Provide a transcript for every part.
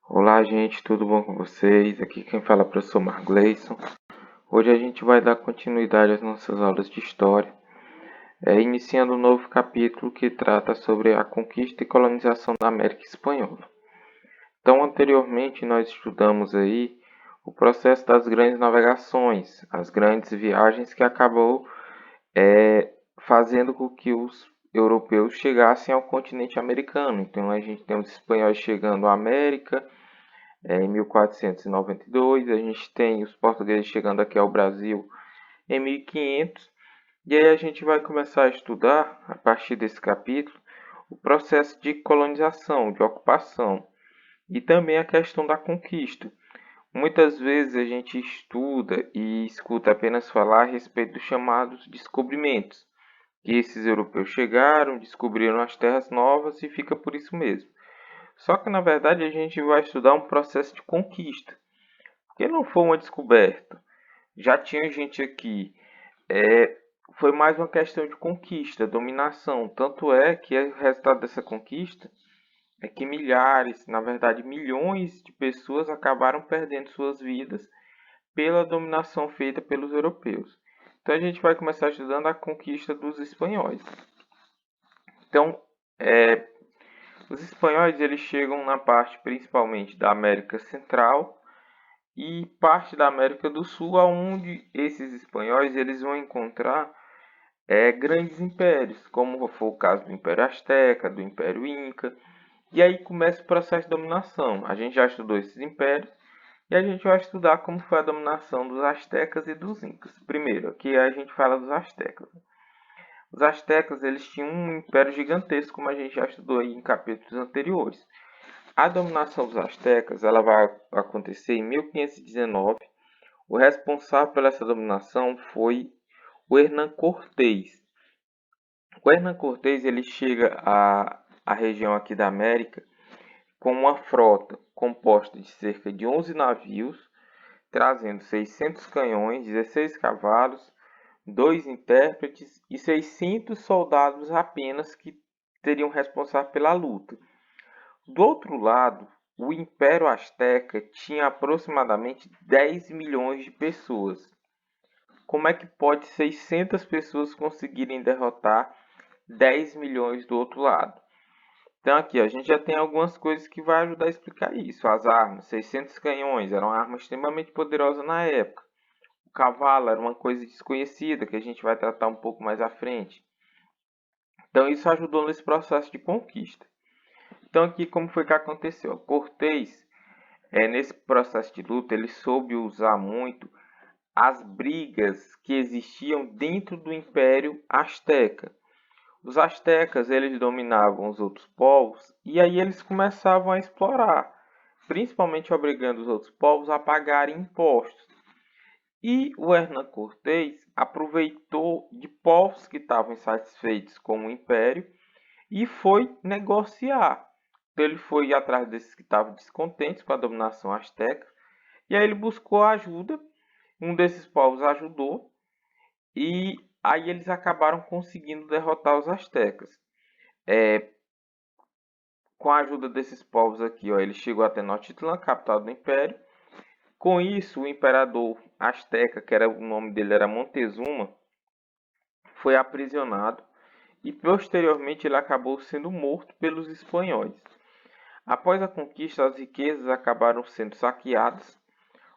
Olá, gente, tudo bom com vocês? Aqui quem fala é o professor Margleison. Hoje a gente vai dar continuidade às nossas aulas de História, iniciando um novo capítulo que trata sobre a conquista e colonização da América Espanhola. Então, anteriormente, nós estudamos aí o processo das grandes navegações, as grandes viagens que acabou fazendo com que os europeus chegassem ao continente americano. Então, a gente tem os espanhóis chegando à América, em 1492, a gente tem os portugueses chegando aqui ao Brasil em 1500, e aí a gente vai começar a estudar, a partir desse capítulo, o processo de colonização, de ocupação, e também a questão da conquista. Muitas vezes a gente estuda e escuta apenas falar a respeito dos chamados descobrimentos, que esses europeus chegaram, descobriram as terras novas e fica por isso mesmo. Só que na verdade a gente vai estudar um processo de conquista, porque não foi uma descoberta. Já tinha gente aqui. Foi mais uma questão de conquista, dominação. Tanto é que o resultado dessa conquista é que milhares, na verdade milhões de pessoas acabaram perdendo suas vidas pela dominação feita pelos europeus. Então a gente vai começar estudando a conquista dos espanhóis. Então, os espanhóis eles chegam na parte principalmente da América Central e parte da América do Sul, onde esses espanhóis eles vão encontrar grandes impérios, como foi o caso do Império Azteca, do Império Inca, e aí começa o processo de dominação. A gente já estudou esses impérios e a gente vai estudar como foi a dominação dos Aztecas e dos Incas. Primeiro, aqui a gente fala dos Aztecas. Os Aztecas eles tinham um império gigantesco, como a gente já estudou aí em capítulos anteriores. A dominação dos Aztecas ela vai acontecer em 1519. O responsável pela essa dominação foi o Hernán Cortés. O Hernán Cortés ele chega à região aqui da América com uma frota composta de cerca de 11 navios, trazendo 600 canhões, 16 cavalos, 2 intérpretes e 600 soldados apenas que teriam responsável pela luta. Do outro lado, o Império Azteca tinha aproximadamente 10 milhões de pessoas. Como é que pode 600 pessoas conseguirem derrotar 10 milhões do outro lado? Então aqui a gente já tem algumas coisas que vai ajudar a explicar isso. As armas, 600 canhões, era uma arma extremamente poderosa na época. O cavalo era uma coisa desconhecida que a gente vai tratar um pouco mais à frente. Então isso ajudou nesse processo de conquista. Então aqui como foi que aconteceu? Cortés, nesse processo de luta, ele soube usar muito as brigas que existiam dentro do Império Azteca. Os astecas eles dominavam os outros povos e aí eles começavam a explorar, principalmente obrigando os outros povos a pagarem impostos. E o Hernán Cortés aproveitou de povos que estavam insatisfeitos com o império e foi negociar. Então ele foi atrás desses que estavam descontentes com a dominação asteca e aí ele buscou ajuda. Um desses povos ajudou e aí eles acabaram conseguindo derrotar os astecas. Com a ajuda desses povos aqui, ó, ele chegou até Tenochtitlan, capital do império. Com isso, o imperador asteca, o nome dele era Montezuma, foi aprisionado e posteriormente ele acabou sendo morto pelos espanhóis. Após a conquista, as riquezas acabaram sendo saqueadas.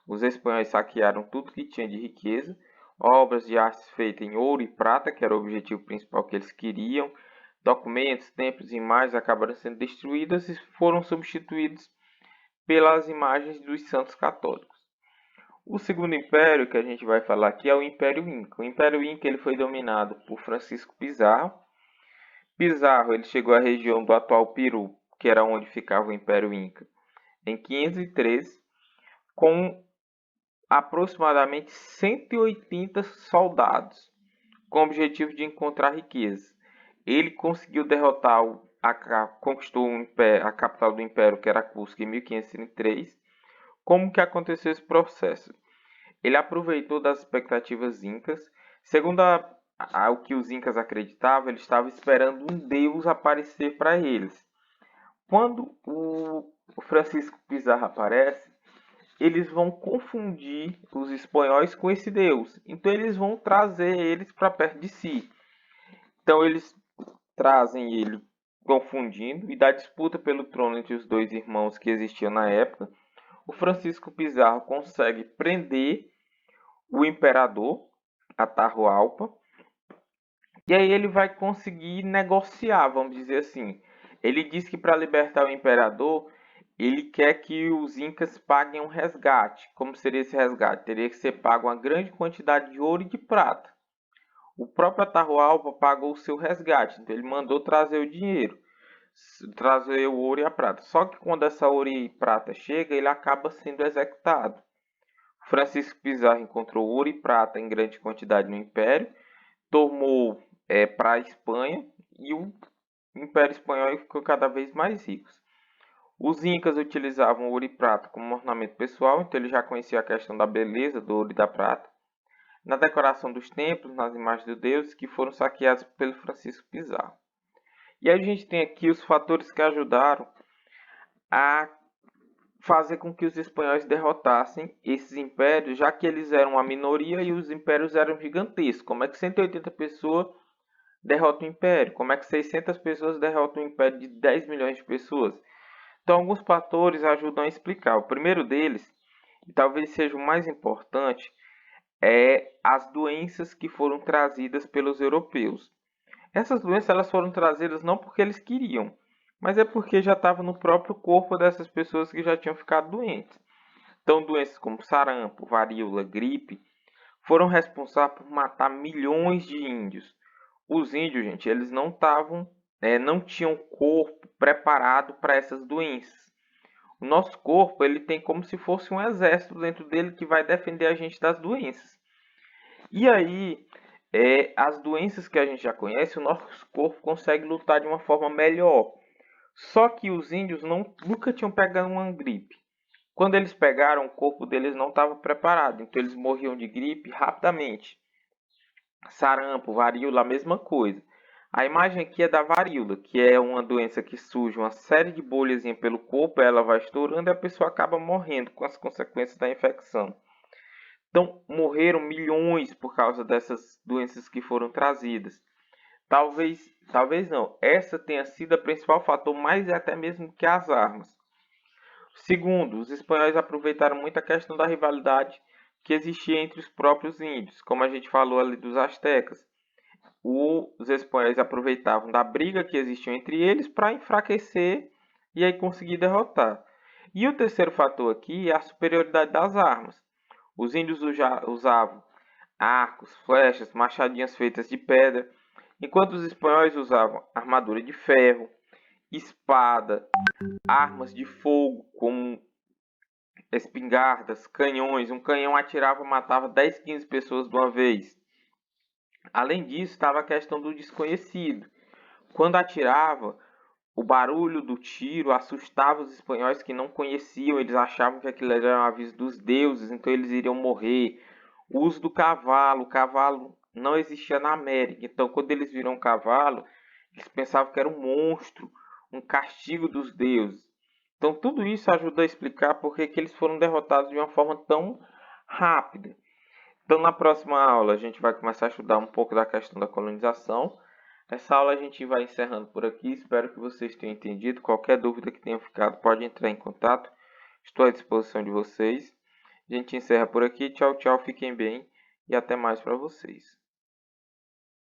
Os espanhóis saquearam tudo que tinha de riqueza, obras de arte feitas em ouro e prata, que era o objetivo principal que eles queriam. Documentos, templos e imagens acabaram sendo destruídas e foram substituídos pelas imagens dos santos católicos. O segundo império que a gente vai falar aqui é o Império Inca. O Império Inca ele foi dominado por Francisco Pizarro. Pizarro ele chegou à região do atual Peru, que era onde ficava o Império Inca, em 513, com aproximadamente 180 soldados, com o objetivo de encontrar riqueza. Ele conseguiu derrotar, conquistou a capital do império, que era Cusco, em 1503. Como que aconteceu esse processo? Ele aproveitou das expectativas incas. Segundo o que os incas acreditavam, eles estavam esperando um deus aparecer para eles. Quando o Francisco Pizarro aparece, eles vão confundir os espanhóis com esse Deus. Então eles vão trazer eles para perto de si. Então eles trazem ele confundindo, e da disputa pelo trono entre os dois irmãos que existiam na época, o Francisco Pizarro consegue prender o imperador Atahualpa, e aí ele vai conseguir negociar, vamos dizer assim. Ele diz que para libertar o imperador, ele quer que os incas paguem um resgate. Como seria esse resgate? Teria que ser pago uma grande quantidade de ouro e de prata. O próprio Atahualpa pagou o seu resgate, então ele mandou trazer o dinheiro, trazer o ouro e a prata. Só que quando essa ouro e prata chega, ele acaba sendo executado. Francisco Pizarro encontrou ouro e prata em grande quantidade no Império, tomou para a Espanha, e o Império Espanhol ficou cada vez mais rico. Os incas utilizavam ouro e prata como ornamento pessoal, então ele já conhecia a questão da beleza do ouro e da prata. Na decoração dos templos, nas imagens de deuses que foram saqueados pelo Francisco Pizarro. E aí a gente tem aqui os fatores que ajudaram a fazer com que os espanhóis derrotassem esses impérios, já que eles eram uma minoria e os impérios eram gigantescos. Como é que 180 pessoas derrotam um império? Como é que 600 pessoas derrotam um império de 10 milhões de pessoas? Então, alguns fatores ajudam a explicar. O primeiro deles, e talvez seja o mais importante, é as doenças que foram trazidas pelos europeus. Essas doenças elas foram trazidas não porque eles queriam, mas é porque já estava no próprio corpo dessas pessoas que já tinham ficado doentes. Então, doenças como sarampo, varíola, gripe, foram responsáveis por matar milhões de índios. Os índios, gente, eles não tinham corpo preparado para essas doenças. O nosso corpo, ele tem como se fosse um exército dentro dele que vai defender a gente das doenças. E aí, as doenças que a gente já conhece, o nosso corpo consegue lutar de uma forma melhor. Só que os índios nunca tinham pegado uma gripe. Quando eles pegaram, o corpo deles não estava preparado, então eles morriam de gripe rapidamente. Sarampo, varíola, a mesma coisa. A imagem aqui é da varíola, que é uma doença que surge uma série de bolhas pelo corpo, ela vai estourando e a pessoa acaba morrendo com as consequências da infecção. Então, morreram milhões por causa dessas doenças que foram trazidas. Talvez não. Essa tenha sido o principal fator, mais até mesmo que as armas. Segundo, os espanhóis aproveitaram muito a questão da rivalidade que existia entre os próprios índios, como a gente falou ali dos astecas. Os espanhóis aproveitavam da briga que existia entre eles para enfraquecer e aí conseguir derrotar. E o terceiro fator aqui é a superioridade das armas. Os índios usavam arcos, flechas, machadinhas feitas de pedra, enquanto os espanhóis usavam armadura de ferro, espada, armas de fogo como espingardas, canhões. Um canhão atirava e matava 10, 15 pessoas de uma vez. Além disso, estava a questão do desconhecido. Quando atirava, o barulho do tiro assustava os espanhóis que não conheciam, eles achavam que aquilo era um aviso dos deuses, então eles iriam morrer. O uso do cavalo, o cavalo não existia na América, então quando eles viram um cavalo, eles pensavam que era um monstro, um castigo dos deuses. Então tudo isso ajuda a explicar por que eles foram derrotados de uma forma tão rápida. Então na próxima aula a gente vai começar a estudar um pouco da questão da colonização. Essa aula a gente vai encerrando por aqui. Espero que vocês tenham entendido. Qualquer dúvida que tenha ficado, pode entrar em contato. Estou à disposição de vocês. A gente encerra por aqui. Tchau, tchau. Fiquem bem e até mais para vocês.